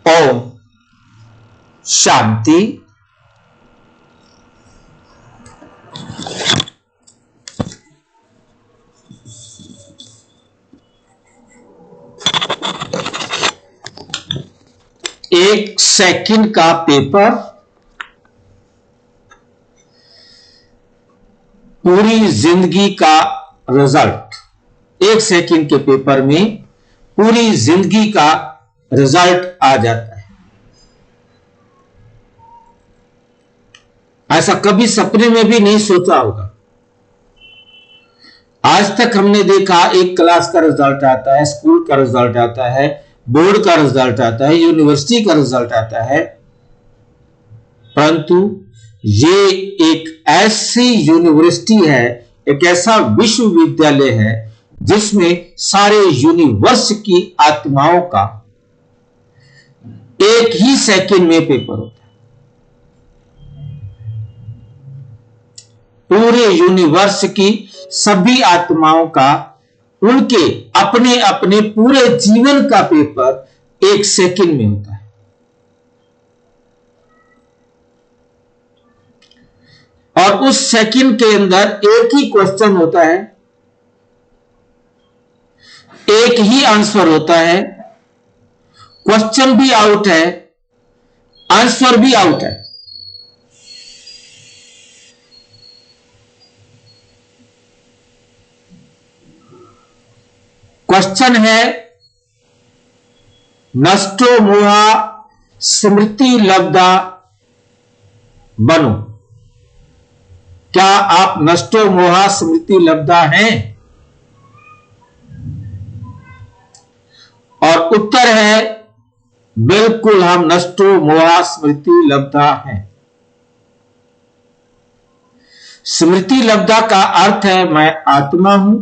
ओम शांति। एक सेकंड का पेपर पूरी जिंदगी का रिजल्ट। एक सेकंड के पेपर में पूरी जिंदगी का रिजल्ट आ जाता है। ऐसा कभी सपने में भी नहीं सोचा होगा। आज तक हमने देखा एक क्लास का रिजल्ट आता है, स्कूल का रिजल्ट आता है, बोर्ड का रिजल्ट आता है, यूनिवर्सिटी का रिजल्ट आता है, परंतु ये एक ऐसी यूनिवर्सिटी है, एक ऐसा विश्वविद्यालय है जिसमें सारे यूनिवर्स की आत्माओं का एक ही सेकंड में पेपर होता है। पूरे यूनिवर्स की सभी आत्माओं का, उनके अपने अपने पूरे जीवन का पेपर एक सेकंड में होता है। और उस सेकंड के अंदर एक ही क्वेश्चन होता है, एक ही आंसर होता है। क्वेश्चन भी आउट है, आंसर भी आउट है। क्वेश्चन है, नष्टो मोहा स्मृति लब्धा बनो। क्या आप नष्टो मोहा स्मृति लब्धा हैं? और उत्तर है, बिल्कुल हम नष्टो मोहा स्मृति लब्धा हैं। स्मृति लब्धा का अर्थ है मैं आत्मा हूं,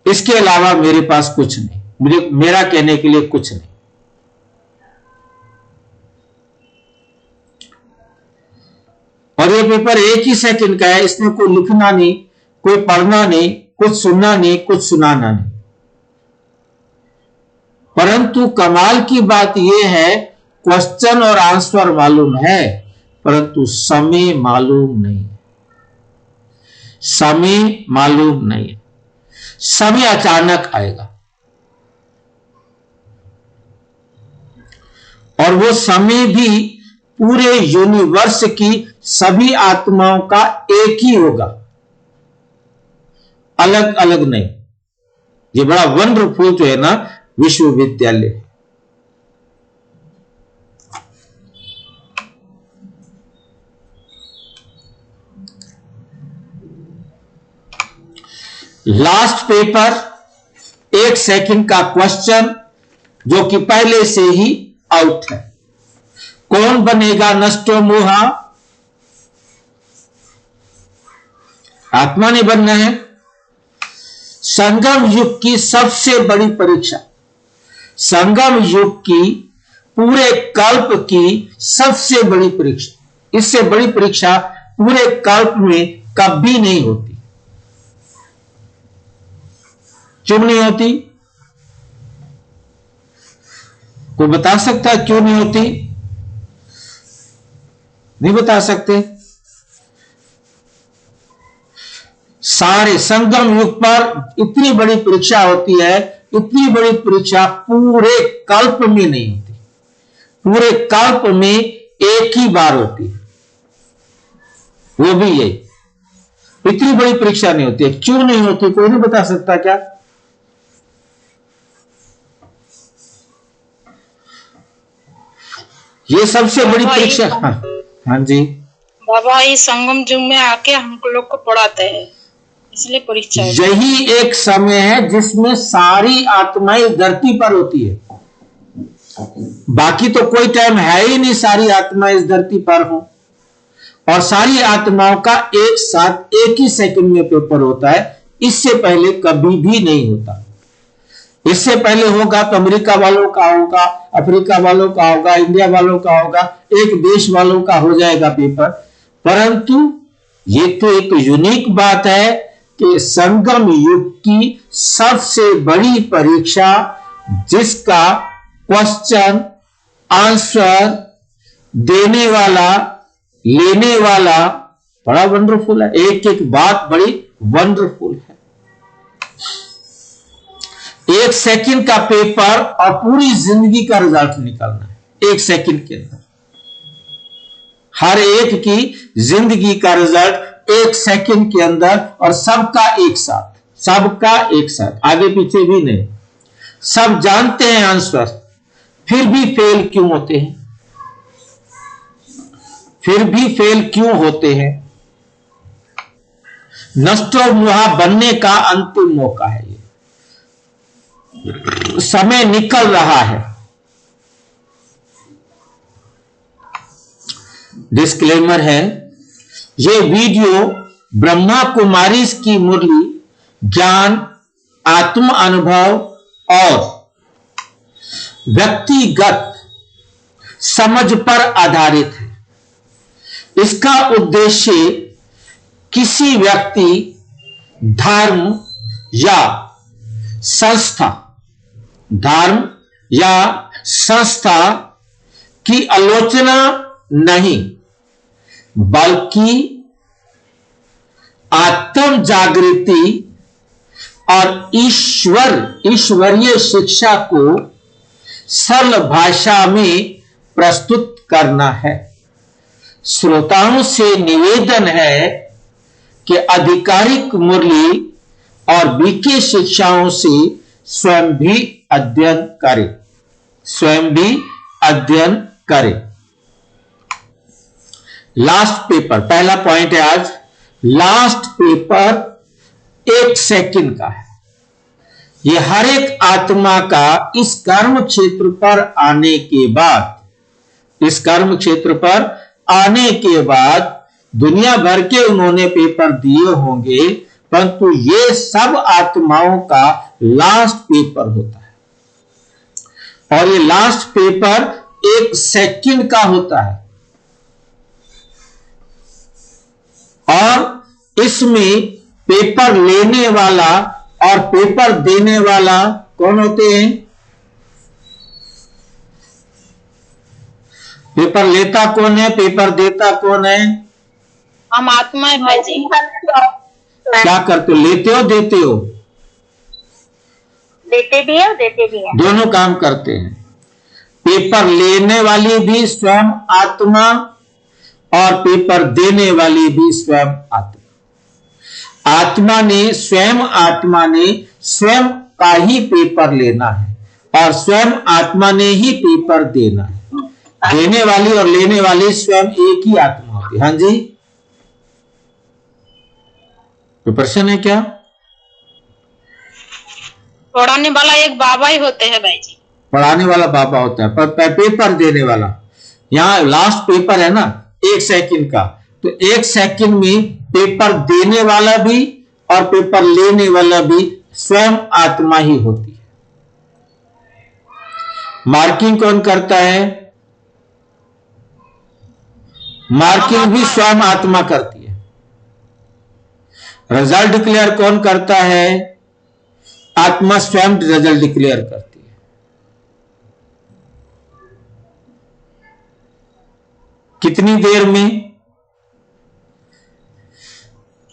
इसके अलावा मेरे पास कुछ नहीं, मेरा कहने के लिए कुछ नहीं। और ये पेपर एक ही सेकंड का है, इसमें कोई लिखना नहीं, कोई पढ़ना नहीं, कुछ सुनना नहीं, कुछ सुनाना नहीं। परंतु कमाल की बात यह है, क्वेश्चन और आंसर मालूम है, परंतु समय मालूम नहीं। समय मालूम नहीं, समय अचानक आएगा। और वो समय भी पूरे यूनिवर्स की सभी आत्माओं का एक ही होगा, अलग अलग नहीं। ये बड़ा वंडरफुल जो है ना विश्वविद्यालय। लास्ट पेपर, एक सेकंड का क्वेश्चन जो कि पहले से ही आउट है। कौन बनेगा नष्टो मोहा? आत्मा ने बनना है। संगम युग की सबसे बड़ी परीक्षा, संगम युग की पूरे कल्प की सबसे बड़ी परीक्षा, इससे बड़ी परीक्षा पूरे कल्प में कभी नहीं होती। क्यों नहीं होती? कोई बता सकता है क्यों नहीं होती? नहीं बता सकते। सारे संगम युग पर इतनी बड़ी परीक्षा होती है, इतनी बड़ी परीक्षा पूरे कल्प में नहीं होती। पूरे कल्प में एक ही बार होती है, वो भी ये। इतनी बड़ी परीक्षा नहीं होती है। क्यों नहीं होती? कोई नहीं बता सकता क्या? ये सबसे बड़ी परीक्षा। हाँ जी बाबा, ये संगम युग में आके हम लोग को पढ़ाते हैं, इसलिए परीक्षा। यही एक समय है जिसमें सारी आत्माएं धरती पर होती है। बाकी तो कोई टाइम है ही नहीं सारी आत्माएं इस धरती पर हो। और सारी आत्माओं का एक साथ एक ही सेकंड में पेपर होता है। इससे पहले कभी भी नहीं होता। इससे पहले होगा तो अमेरिका वालों का होगा, अफ्रीका वालों का होगा, इंडिया वालों का होगा, एक देश वालों का हो जाएगा पेपर। परंतु ये तो एक यूनिक बात है कि संगम युग की सबसे बड़ी परीक्षा जिसका क्वेश्चन आंसर देने वाला लेने वाला बड़ा वंडरफुल है। एक एक बात बड़ी वंडरफुल है। 1 सेकंड का पेपर और पूरी जिंदगी का रिजल्ट निकालना है 1 सेकंड के अंदर। हर एक की जिंदगी का रिजल्ट 1 सेकंड के अंदर, और सबका एक साथ, सबका एक साथ, आगे पीछे भी नहीं। सब जानते हैं आंसर, फिर भी फेल क्यों होते हैं? फिर भी फेल क्यों होते हैं? नष्टो मुहा बनने का अंतिम मौका है। ये समय निकल रहा है। डिस्क्लेमर है, ये वीडियो ब्रह्मा कुमारी की मुरली ज्ञान, आत्म अनुभव और व्यक्तिगत समझ पर आधारित है। इसका उद्देश्य किसी व्यक्ति, धर्म या संस्था की आलोचना नहीं, बल्कि आत्म जागृति और ईश्वरीय शिक्षा को सरल भाषा में प्रस्तुत करना है। श्रोताओं से निवेदन है कि आधिकारिक मुरली और बीके शिक्षाओं से स्वयं भी अध्ययन करें। लास्ट पेपर, पहला पॉइंट है आज, लास्ट पेपर 1 सेकंड का है। यह हर एक आत्मा का इस कर्म क्षेत्र पर आने के बाद दुनिया भर के उन्होंने पेपर दिए होंगे, परंतु ये सब आत्माओं का लास्ट पेपर होता है। और ये लास्ट पेपर 1 सेकंड का होता है, और इसमें पेपर लेने वाला और पेपर देने वाला कौन होते हैं? पेपर लेता कौन है, पेपर देता कौन है? हम आत्मा है भाई जी। क्या करते हो, लेते हो देते हो? देते भी है और देते भी है, दोनों काम करते हैं। पेपर लेने वाली भी स्वयं आत्मा और पेपर देने वाली भी स्वयं आत्मा। आत्मा ने स्वयं का ही पेपर लेना है और स्वयं आत्मा ने ही पेपर देना है। देने वाली और लेने वाली स्वयं एक ही आत्मा होती है। हाँ जी, कोई प्रश्न है क्या? पढ़ाने वाला एक बाबा ही होते हैं भाई जी। पढ़ाने वाला बाबा होता है, पर पेपर देने वाला, यहाँ लास्ट पेपर है ना 1 सेकंड का, तो 1 सेकंड में पेपर देने वाला भी और पेपर लेने वाला भी स्वयं आत्मा ही होती है। मार्किंग कौन करता है? मार्किंग भी स्वयं आत्मा करती है। रिजल्ट डिक्लेयर कौन करता है? आत्मा स्वयं रिजल्ट डिक्लेयर करती है। कितनी देर में?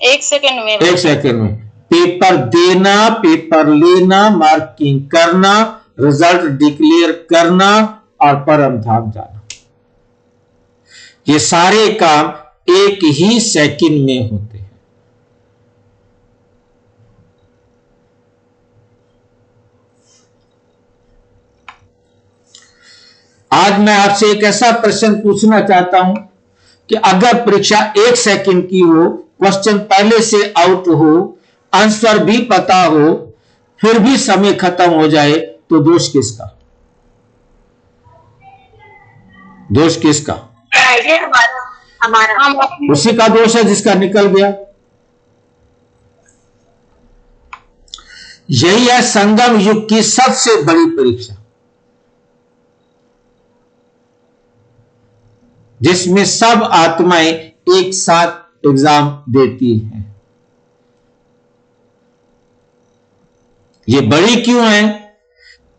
1 सेकंड में। 1 सेकंड में पेपर देना, पेपर लेना, मार्किंग करना, रिजल्ट डिक्लेयर करना और परम धाम जाना, ये सारे काम 1 ही सेकंड में होते हैं। आज मैं आपसे एक ऐसा प्रश्न पूछना चाहता हूं कि अगर परीक्षा 1 सेकंड की हो, क्वेश्चन पहले से आउट हो, आंसर भी पता हो, फिर भी समय खत्म हो जाए, तो दोष किसका? दोष किसका? हमारा। उसी का दोष है जिसका निकल गया। यही है संगम युग की सबसे बड़ी परीक्षा, जिसमें सब आत्माएं एक साथ एग्जाम देती हैं। ये बड़ी क्यों है?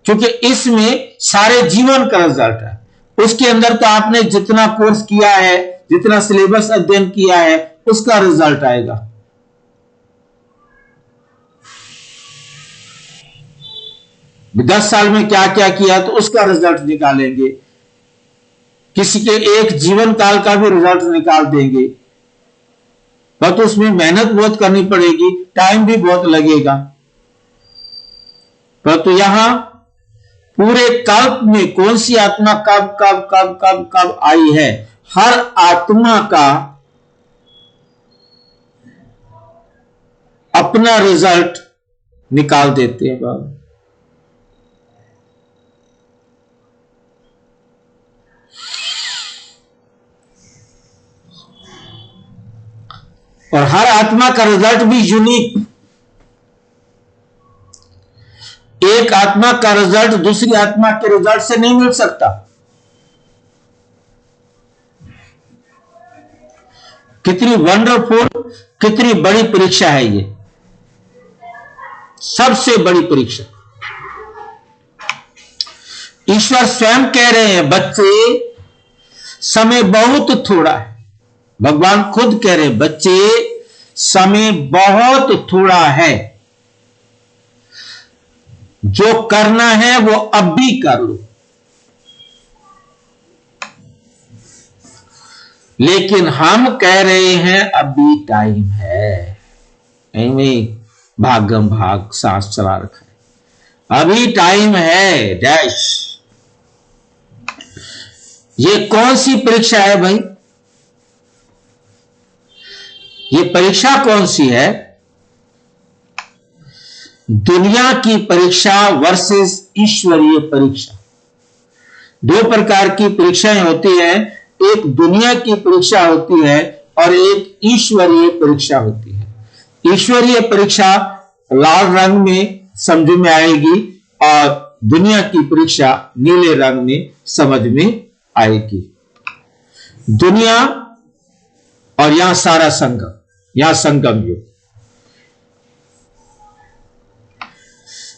क्योंकि इसमें सारे जीवन का रिजल्ट है। उसके अंदर तो आपने जितना कोर्स किया है, जितना सिलेबस अध्ययन किया है, उसका रिजल्ट आएगा। दस साल में क्या क्या किया तो उसका रिजल्ट निकालेंगे। किसी के एक जीवन काल का भी रिजल्ट निकाल देंगे, पर तो उसमें मेहनत बहुत करनी पड़ेगी, टाइम भी बहुत लगेगा। पर तो यहां पूरे कल्प में कौन सी आत्मा कब कब कब कब कब आई है, हर आत्मा का अपना रिजल्ट निकाल देते हैं बाबा। और हर आत्मा का रिजल्ट भी यूनिक। एक आत्मा का रिजल्ट दूसरी आत्मा के रिजल्ट से नहीं मिल सकता। कितनी वंडरफुल, कितनी बड़ी परीक्षा है ये, सबसे बड़ी परीक्षा। ईश्वर स्वयं कह रहे हैं, बच्चे समय बहुत थोड़ा है। भगवान खुद कह रहे हैं, बच्चे समय बहुत थोड़ा है, जो करना है वो अब भी कर लो। लेकिन हम कह रहे हैं अभी टाइम है, नहीं भागम भाग सांस चला रखा है, अभी टाइम है डैश। ये कौन सी परीक्षा है भाई? ये परीक्षा कौन सी है? दुनिया की परीक्षा वर्सेस ईश्वरीय परीक्षा। दो प्रकार की परीक्षाएं होती हैं, एक दुनिया की परीक्षा होती है और एक ईश्वरीय परीक्षा होती है। ईश्वरीय परीक्षा लाल रंग में समझ में आएगी और दुनिया की परीक्षा नीले रंग में समझ में आएगी। दुनिया और यहां सारा संगम, यहां संगम युग।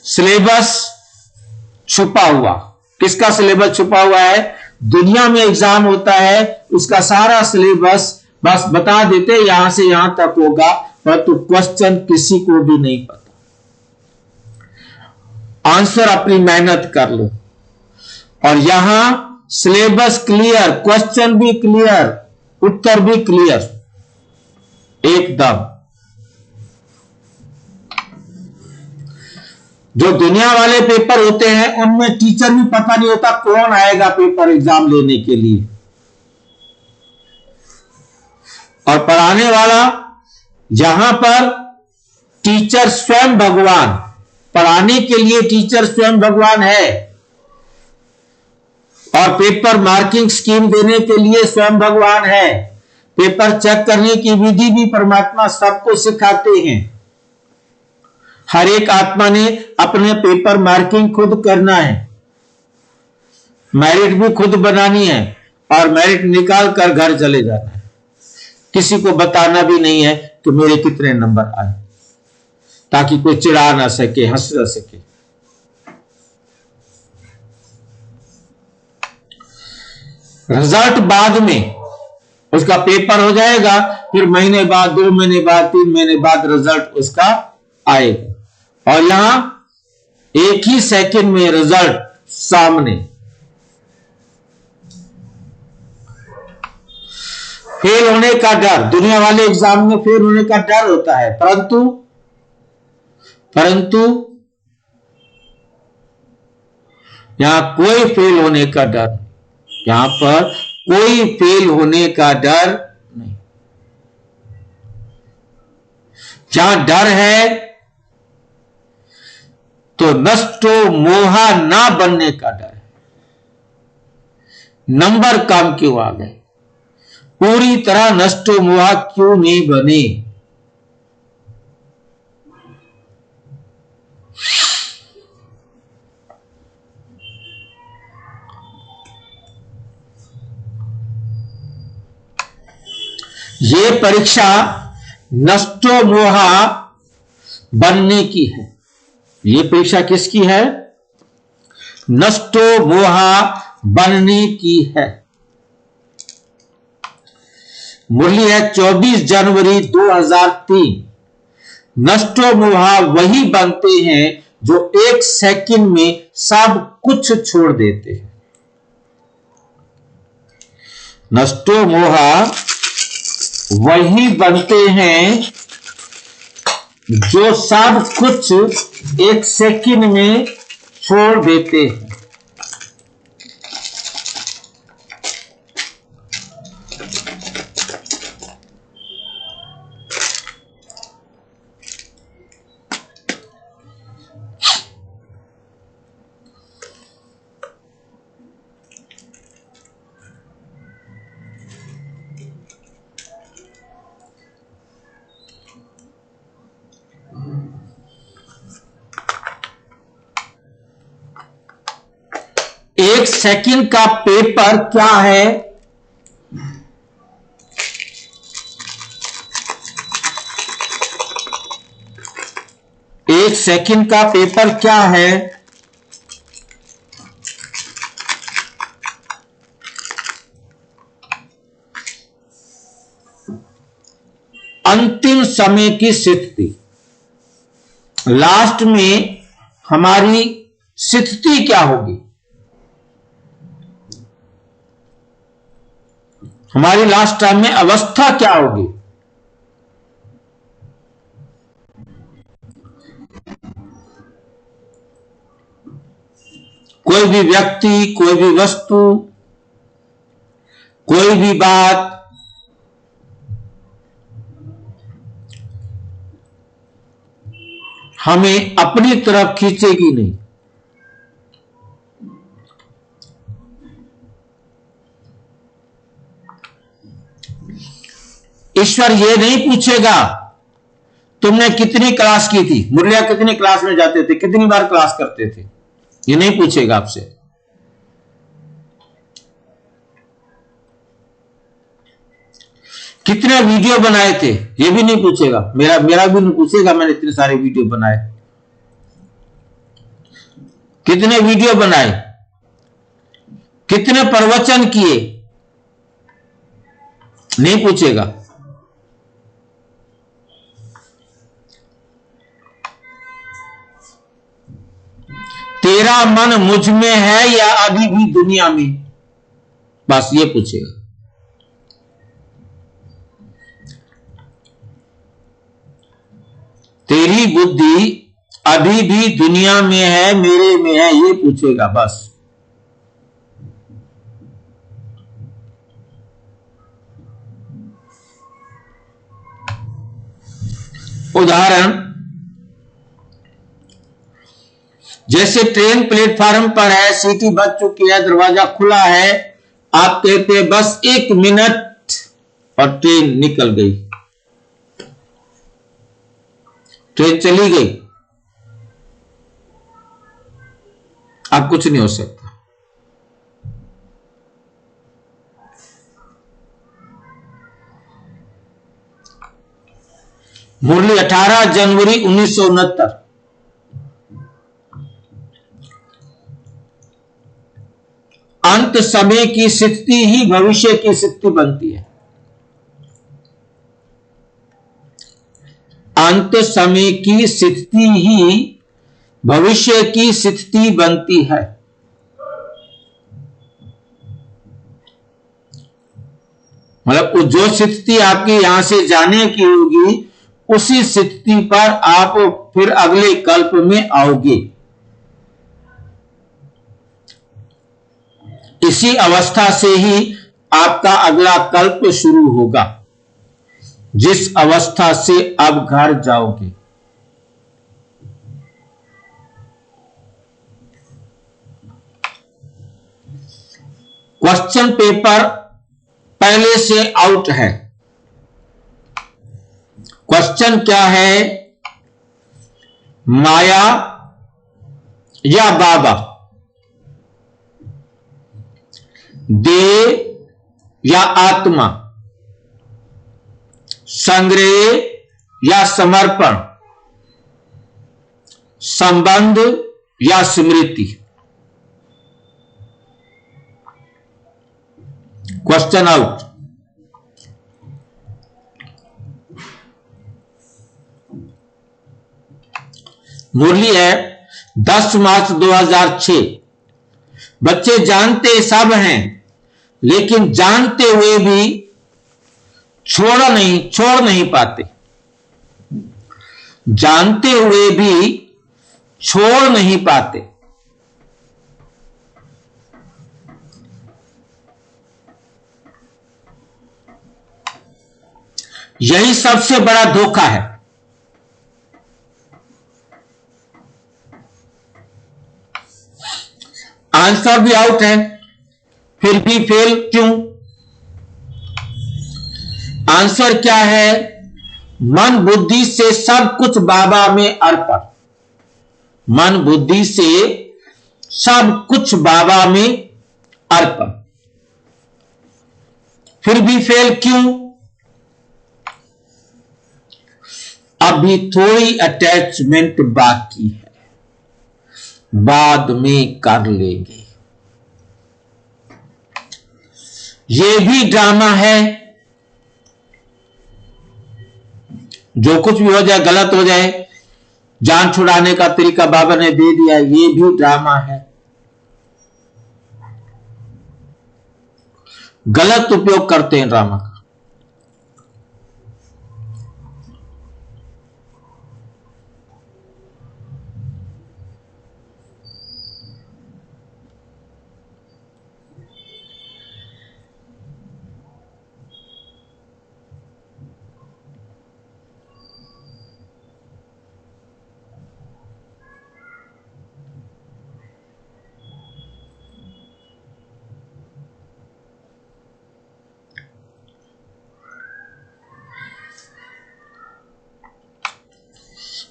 सिलेबस छुपा हुआ, किसका सिलेबस छुपा हुआ है? दुनिया में एग्जाम होता है, उसका सारा सिलेबस बस बता देते यहां से यहां तक होगा, परंतु क्वेश्चन किसी को भी नहीं पता। आंसर अपनी मेहनत कर लो। और यहां सिलेबस क्लियर, क्वेश्चन भी क्लियर, उत्तर भी क्लियर एकदम। जो दुनिया वाले पेपर होते हैं उनमें टीचर भी पता नहीं होता कौन आएगा पेपर एग्जाम लेने के लिए, और पढ़ाने वाला जहां पर टीचर स्वयं भगवान, पढ़ाने के लिए टीचर स्वयं भगवान है, और पेपर मार्किंग स्कीम देने के लिए स्वयं भगवान है, पेपर चेक करने की विधि भी परमात्मा सबको सिखाते हैं। हर एक आत्मा ने अपने पेपर मार्किंग खुद करना है, मेरिट भी खुद बनानी है, और मेरिट निकाल कर घर चले जाना है। किसी को बताना भी नहीं है कि मेरे कितने नंबर आए, ताकि कोई चिढ़ा ना सके, हंस ना सके। रिजल्ट बाद में, उसका पेपर हो जाएगा, फिर महीने बाद, 2 महीने बाद, 3 महीने बाद रिजल्ट उसका आएगा, और यहां एक ही सेकंड में रिजल्ट सामने। फेल होने का डर, दुनिया वाले एग्जाम में फेल होने का डर होता है, परंतु यहां कोई फेल होने का डर, यहां पर कोई फेल होने का डर नहीं। जहां डर है तो नष्टो मोहा ना बनने का डर है। नंबर कम क्यों आ गए, पूरी तरह नष्टो मोहा क्यों नहीं बने? ये परीक्षा नष्टो मोहा बनने की है। ये परीक्षा किसकी है? नष्टो मोहा बनने की है। मुरली है 24 जनवरी 2003। नष्टो मोहा वही बनते हैं जो एक सेकंड में सब कुछ छोड़ देते हैं। नष्टो मोहा वही बनते हैं जो सब कुछ एक सेकंड में छोड़ देते हैं। एक सेकंड का पेपर क्या है? एक सेकंड का पेपर क्या है? अंतिम समय की स्थिति। लास्ट में हमारी स्थिति क्या होगी? हमारी लास्ट टाइम में अवस्था क्या होगी? कोई भी व्यक्ति, कोई भी वस्तु, कोई भी बात हमें अपनी तरफ खींचेगी नहीं। ईश्वर ये नहीं पूछेगा तुमने कितनी क्लास की थी, मुरलिया कितनी क्लास में जाते थे, कितनी बार क्लास करते थे, ये नहीं पूछेगा आपसे। कितने वीडियो बनाए थे, ये भी नहीं पूछेगा। मेरा भी नहीं पूछेगा मैंने इतने सारे वीडियो बनाए, कितने वीडियो बनाए, कितने प्रवचन किए, नहीं पूछेगा। तेरा मन मुझ में है या अभी भी दुनिया में, बस ये पूछेगा। तेरी बुद्धि अभी भी दुनिया में है, मेरे में है, ये पूछेगा बस। उदाहरण, जैसे ट्रेन प्लेटफॉर्म पर है, सीटी बज चुकी है, दरवाजा खुला है, आप कहते हैं बस 1 मिनट और ट्रेन निकल गई, ट्रेन चली गई, अब कुछ नहीं हो सकता। मुरली 18 जनवरी 1969। अंत समय की स्थिति ही भविष्य की स्थिति बनती है। अंत समय की स्थिति ही भविष्य की स्थिति बनती है। मतलब जो स्थिति आपकी यहां से जाने की होगी, उसी स्थिति पर आप फिर अगले कल्प में आओगे। इसी अवस्था से ही आपका अगला कल्प शुरू होगा, जिस अवस्था से अब घर जाओगे। क्वेश्चन पेपर पहले से आउट है। क्वेश्चन क्या है? माया या बाबा, देह या आत्मा, संग्रह या समर्पण, संबंध या स्मृति। Question out. मुरली है 10 मार्च 2006। बच्चे जानते सब हैं, लेकिन जानते हुए भी छोड़ नहीं पाते। जानते हुए भी छोड़ नहीं पाते। यही सबसे बड़ा धोखा है। आंसर भी आउट है, फिर भी फेल क्यों? आंसर क्या है? मन बुद्धि से सब कुछ बाबा में अर्पण। मन बुद्धि से सब कुछ बाबा में अर्पण, फिर भी फेल क्यों? अभी थोड़ी अटैचमेंट बाकी है, बाद में कर लेंगे। ये भी ड्रामा है। जो कुछ भी हो जाए, गलत हो जाए, जान छुड़ाने का तरीका बाबा ने दे दिया, ये भी ड्रामा है। गलत उपयोग करते हैं ड्रामा का।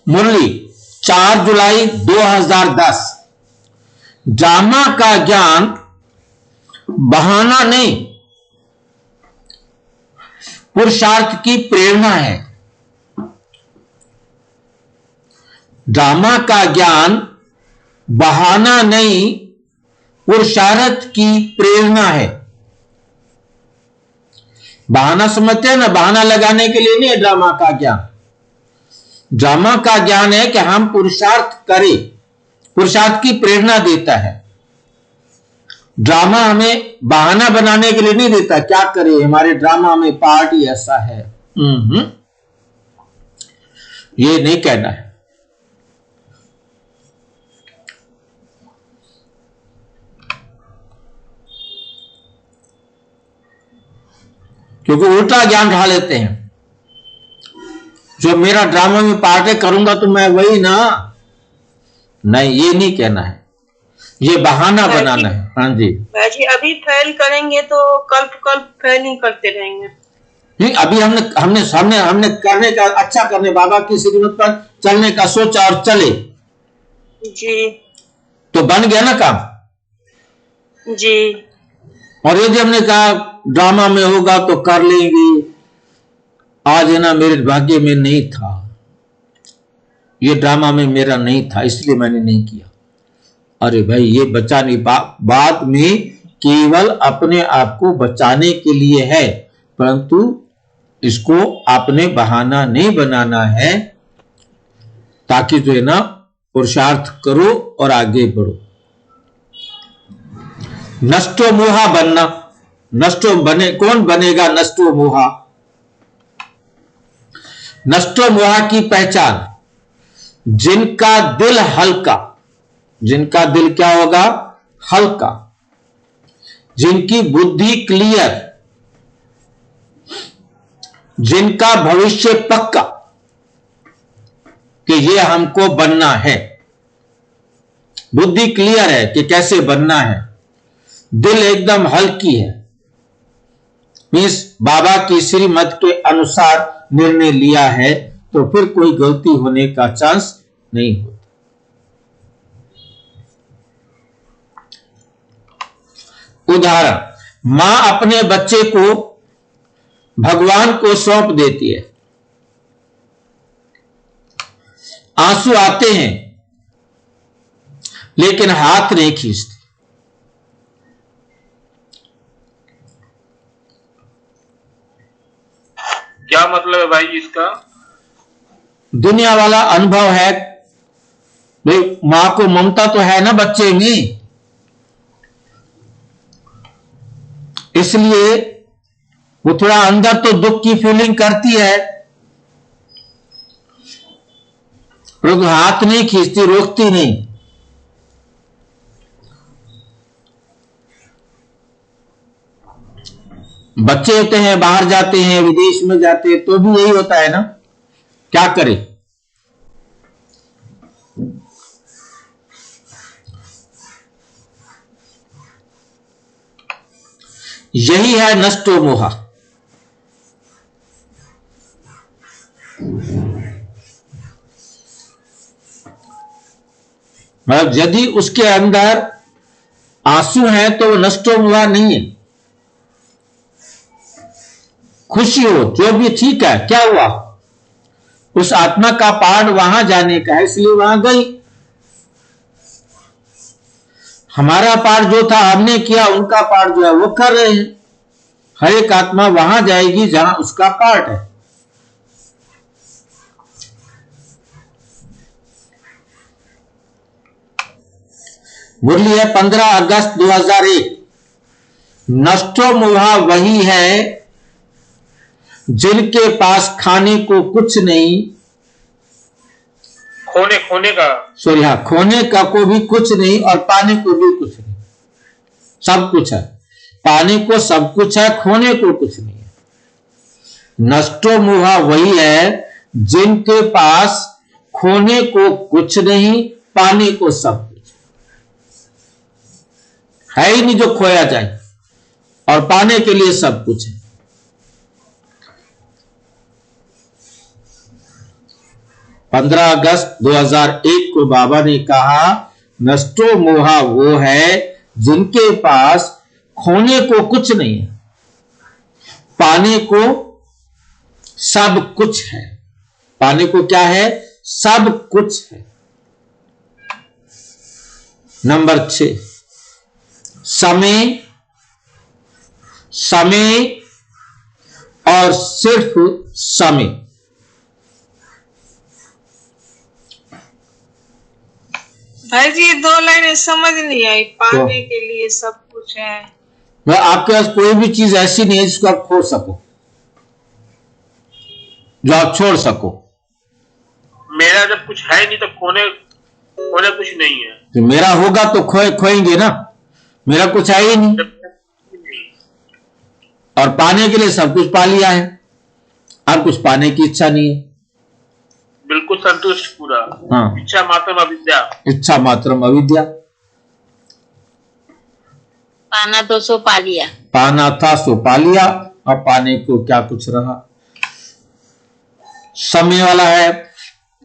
मुरली 4 जुलाई 2010। ड्रामा का ज्ञान बहाना नहीं, पुरुषार्थ की प्रेरणा है। ड्रामा का ज्ञान बहाना नहीं, पुरुषार्थ की प्रेरणा है। बहाना समझते हैं ना, बहाना लगाने के लिए नहीं है ड्रामा का ज्ञान। ड्रामा का ज्ञान है कि हम पुरुषार्थ करें, पुरुषार्थ की प्रेरणा देता है। ड्रामा हमें बहाना बनाने के लिए नहीं देता, क्या करें हमारे ड्रामा में पार्ट ही ऐसा है। ये नहीं कहना है। क्योंकि उल्टा ज्ञान ढा लेते हैं, जो मेरा ड्रामा में पार्ट है करूंगा तो मैं वही ना। नहीं, ये नहीं कहना है, ये बहाना बनाना है। हाँ जी भाई जी, अभी फेल करेंगे तो कल फेल नहीं करते रहेंगे। नहीं, अभी हमने करने का, अच्छा करने, बाबा की सिद्धांत पर चलने का सोचा और चले जी, तो बन गया ना काम जी। और यदि हमने कहा ड्रामा में होगा तो कर लेंगे, आज है ना मेरे भाग्य में नहीं था, ये ड्रामा में मेरा नहीं था इसलिए मैंने नहीं किया। अरे भाई, ये बचाने बाद में केवल अपने आप को बचाने के लिए है, परंतु इसको आपने बहाना नहीं बनाना है, ताकि जो है ना पुरुषार्थ करो और आगे बढ़ो। नष्टो मोहा बनना, नष्टो बने, कौन बनेगा नष्टो मोहा? नष्टो मोहा की पहचान, जिनका दिल हल्का, जिनका दिल क्या होगा? हल्का, जिनकी बुद्धि क्लियर, जिनका भविष्य पक्का कि ये हमको बनना है, बुद्धि क्लियर है कि कैसे बनना है, दिल एकदम हल्की है, मीन्स बाबा की श्रीमत के अनुसार निर्णय लिया है, तो फिर कोई गलती होने का चांस नहीं होता। उदाहरण, मां अपने बच्चे को भगवान को सौंप देती है, आंसू आते हैं लेकिन हाथ नहीं खींचती। क्या मतलब है भाई इसका? दुनिया वाला अनुभव है भाई, मां को ममता तो है ना बच्चे में, इसलिए वो थोड़ा अंदर तो दुख की फीलिंग करती है, परंतु हाथ नहीं खींचती, रोकती नहीं। बच्चे होते हैं, बाहर जाते हैं, विदेश में जाते हैं, तो भी यही होता है ना, क्या करें। यही है नष्टो मोहा। मतलब यदि उसके अंदर आंसू है तो वो नष्टो मोहा नहीं है, खुशी हो, जो भी ठीक है, क्या हुआ, उस आत्मा का पार्ट वहां जाने का है, इसलिए वहां गई। हमारा पार्ट जो था हमने किया, उनका पार्ट जो है वो कर रहे हैं। हर एक आत्मा वहां जाएगी जहां उसका पार्ट है। मुरली है 15 अगस्त 2001। नष्टो मोहा वही है जिनके पास खाने को कुछ नहीं, खोने का, सॉरी, हाँ, खोने का को भी कुछ नहीं और पाने को भी कुछ नहीं, सब कुछ है। पाने को सब कुछ है, खोने को कुछ नहीं है। नष्टो मोहा वही है जिनके पास खोने को कुछ नहीं, पाने को सब कुछ है ही नहीं जो खोया जाए, और पाने के लिए सब कुछ है। पंद्रह अगस्त 2001 को बाबा ने कहा, नष्टो मोहा वो है जिनके पास खोने को कुछ नहीं है, पाने को सब कुछ है। पाने को क्या है? सब कुछ है। नंबर 6, समय, समय और सिर्फ समय। भाई जी, ये 2 लाइनें समझ नहीं आई। पाने के लिए सब कुछ है, मैं आपके पास कोई भी चीज ऐसी नहीं है जिसको आप खो सको, जो आप छोड़ सको। मेरा जब कुछ है नहीं तो खोने कुछ नहीं है। तो मेरा होगा तो खोएंगे ना, मेरा कुछ है ही नहीं, और पाने के लिए सब कुछ पा लिया है, अब कुछ पाने की इच्छा नहीं है। बिल्कुल संतुष्ट पूरा। हाँ, इच्छा मात्रम अविद्या। इच्छा मात्रम अविद्या। पाना तो सो पा लिया, पाना था सो पा लिया, अब पाने को क्या कुछ रहा। समय वाला है।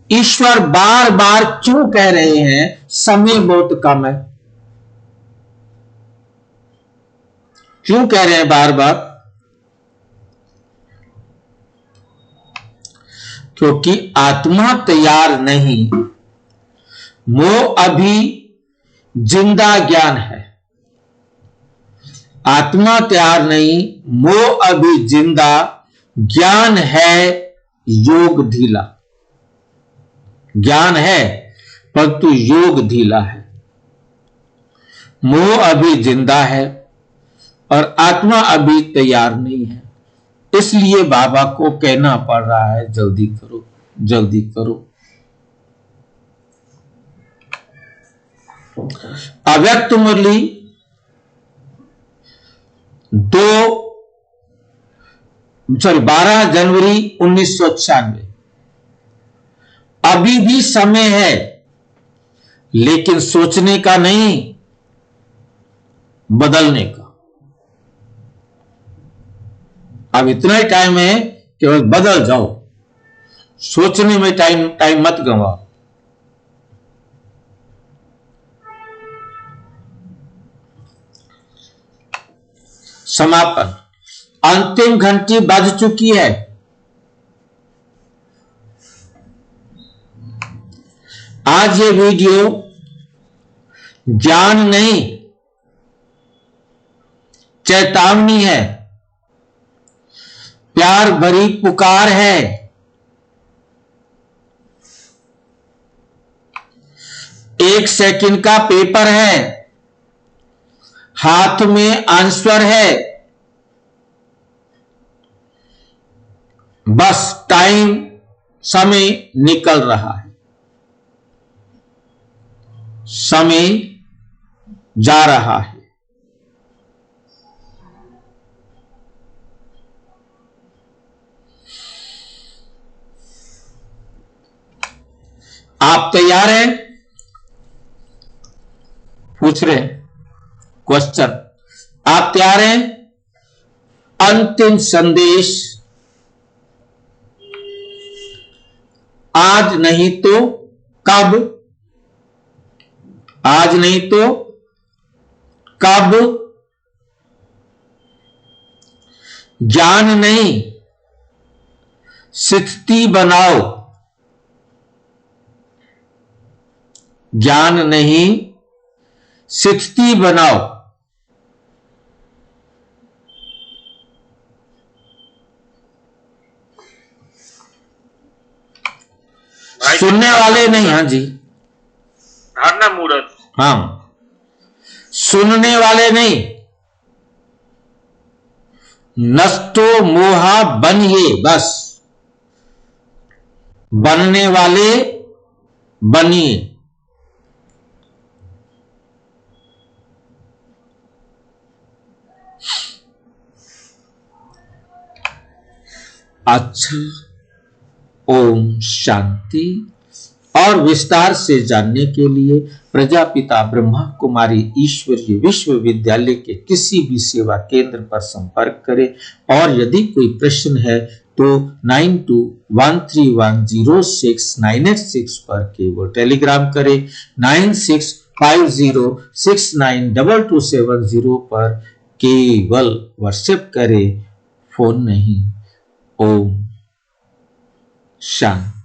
ईश्वर बार बार क्यों कह रहे हैं समय बहुत कम है? क्यों कह रहे हैं बार बार? क्योंकि आत्मा तैयार नहीं, मोह अभी जिंदा ज्ञान है। आत्मा तैयार नहीं, मोह अभी जिंदा ज्ञान है, योग ढीला। ज्ञान है परंतु योग ढीला है। मोह अभी जिंदा है और आत्मा अभी तैयार नहीं है, इसलिए बाबा को कहना पड़ रहा है जल्दी करो, जल्दी करो। अव्यक्त मुरली 12 जनवरी 1996। अभी भी समय है, लेकिन सोचने का नहीं, बदलने का। अब इतना ही टाइम है कि बस बदल जाओ, सोचने में टाइम मत गंवाओ। समापन। अंतिम घंटी बज चुकी है। आज ये वीडियो ज्ञान नहीं, चेतावनी है। प्यार भरी पुकार है। एक सेकंड का पेपर है, हाथ में आंसर है, बस टाइम समय निकल रहा है, समय जा रहा है। आप तैयार हैं? पूछ रहे क्वेश्चन, आप तैयार हैं? अंतिम संदेश, आज नहीं तो कब, आज नहीं तो कब, ज्ञान नहीं स्थिति बनाओ, ज्ञान नहीं स्थिति बनाओ। सुनने वाले नहीं, हाँ जी, धारणा मूर्त, हाँ, सुनने वाले नहीं, नष्टो मोहा बनिए, बस बनने वाले बनिए। अच्छा, ओम शांति। और विस्तार से जानने के लिए प्रजापिता ब्रह्मा कुमारी ईश्वरीय विश्वविद्यालय के किसी भी सेवा केंद्र पर संपर्क करें। और यदि कोई प्रश्न है तो 9213106986 पर केवल टेलीग्राम करें, 9650692270 पर केवल व्हाट्सएप करें, फोन नहीं। ओम शांति।